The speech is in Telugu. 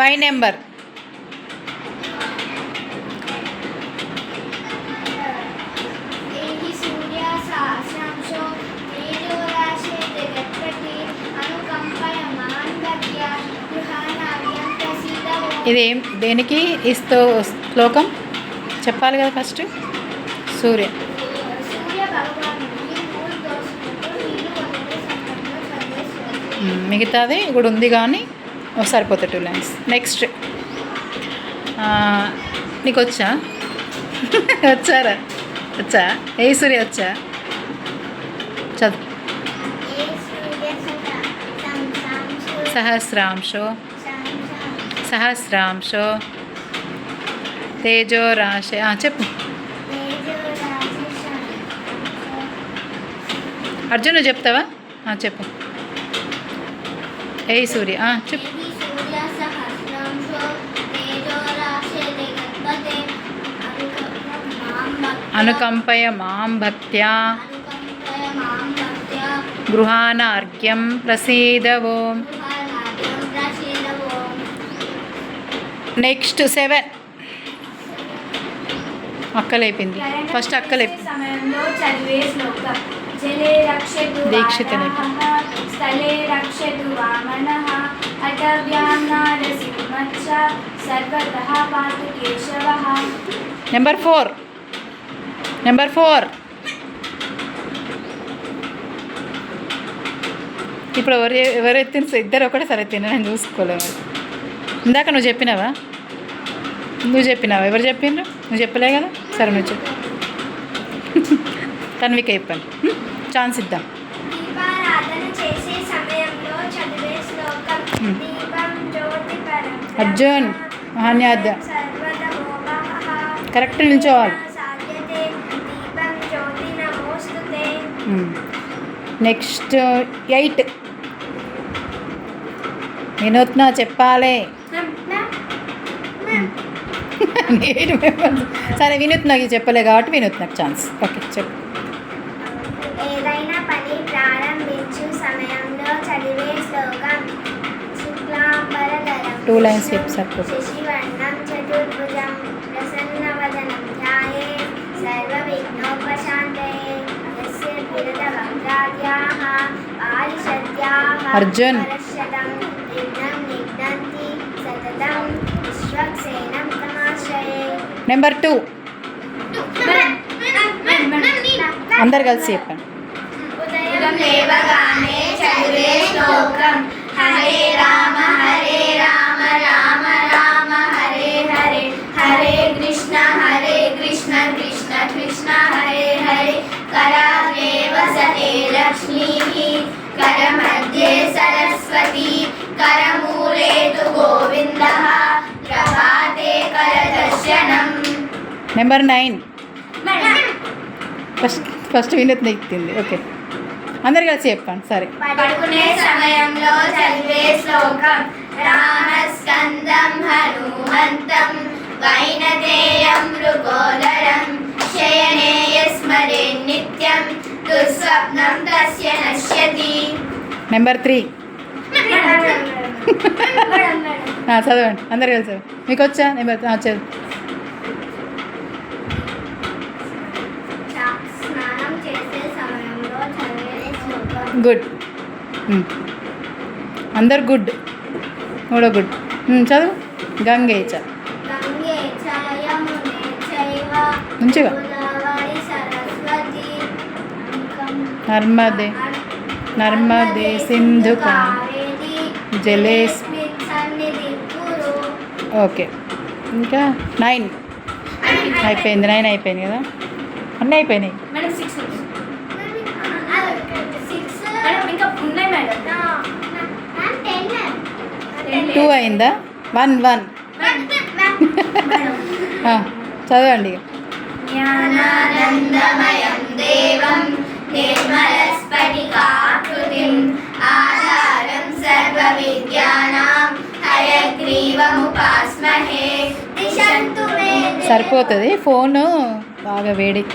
5 నెంబర్. ఇది దేనికి ఈ శ్లోకం చెప్పాలి కదా ఫస్ట్. సూర్య. మిగతాది కూడా ఉంది కానీ సరిపోతుంది 2 లైన్స్. నెక్స్ట్ నీకు వచ్చా? వచ్చారా? వచ్చా? ఏ సూర్య వచ్చా? చదువు. సహస్రాంశో సహస్రాంశో తేజో రాశి. చెప్పు అర్జున్, నువ్వు చెప్తావా? చెప్పు. ఏ సూర్య చెప్పు. అనుకంపయ మాం భక్త్యా గృహాణార్ఘ్యం ప్రసీదవో. నెక్స్ట్ 7 అక్కలైపోయింది. ఫస్ట్ అక్కలైపోయింది. దీక్షిత నెంబర్ 4. ఇప్పుడు ఎవరెత్తిన ఇద్దరు ఒకటేసారి ఎత్తిన, నేను చూసుకోలేము. ఇందాక నువ్వు చెప్పినావా? ఎవరు చెప్పిండ్రు? నువ్వు చెప్పలే కదా. సరే నువ్వు చెప్పు. తన్విక చెప్పాను. ఛాన్స్ ఇద్దాం. అర్జున్ మహాన్యాద కరెక్ట్ నిల్చోవాలి. నెక్స్ట్ 8 వినూత్న చెప్పాలి. 8 మెంబర్స్. సరే వినూత్నకి చెప్పలే కాబట్టి వినూత్నకు ఛాన్స్. ఓకే చెప్పు. ఏదైనా పని ప్రారంభించు సమయంలో చదివే శ్లోకం. 2 లైన్స్ చెప్పు సరిపోతుంది. శశివర్ణం చతుర్భుజం ప్రసన్నవదనం ధ్యాయే సర్వవిఘ్నోపశాంతయే యస్య విరతవక్త్రాద్యాః పారిషద్యాః అర్జున్. పరశ్యతం విఘ్నం నిఘ్నంతి సతతం విశ్వక్సేనం తమాశ్రయే. నెంబర్ 2 అందరు కలిసి చెప్పండి. ఉదయం లేవగానే చదివే శ్లోకం. హరే రామ రామ రామ హరే హరే, హరే కృష్ణ కృష్ణ కృష్ణ హరే హరే. కరాగ్రే వసతే లక్ష్మీః కరమధ్యే సరస్వతి కరమూలే తు గోవిందః ప్రభాతే కరదర్శనం. నెంబర్ 9 ఫస్ట్ వినూత్న ఎత్తింది. ఓకే అందరు కలిసి చెప్పండి. సరే. పడుకునే సమయంలో చదివే శ్లోకం. రామస్కందం హనుమంతం వైనతేయం మృగోదరం శయనే యస్మరే నిత్యం దుస్వప్నం తస్య నశ్యతి. నెంబర్ 3 చదవండి అందరు కలిసి. మీకు వచ్చా నెంబర్? చదువు. స్నానం చేసే సమయంలో చదివే శ్లోకం. గుడ్. అందరు గుడ్. కూడా గుడ్. చదువు. గంగే చ గంగే చ యమునే చైవ మంచిగా. గోదావరి సరస్వతి నర్మదే సింధు కావేరి జలేస్మిన్ సన్నిధి కురు. ఓకే ఇంకా 9 అయిపోయింది. 9 అయిపోయింది కదా. అన్నీ అయిపోయినాయి. 2 అయిందా? 1 చదవండి. జ్ఞానానందమయం దేవం నిర్మలస్ఫటికాకృతిం ఆధారం సర్వవిద్యానాం హయగ్రీవముపాస్మహే. సరిపోతుంది. ఫోను బాగా వేడి.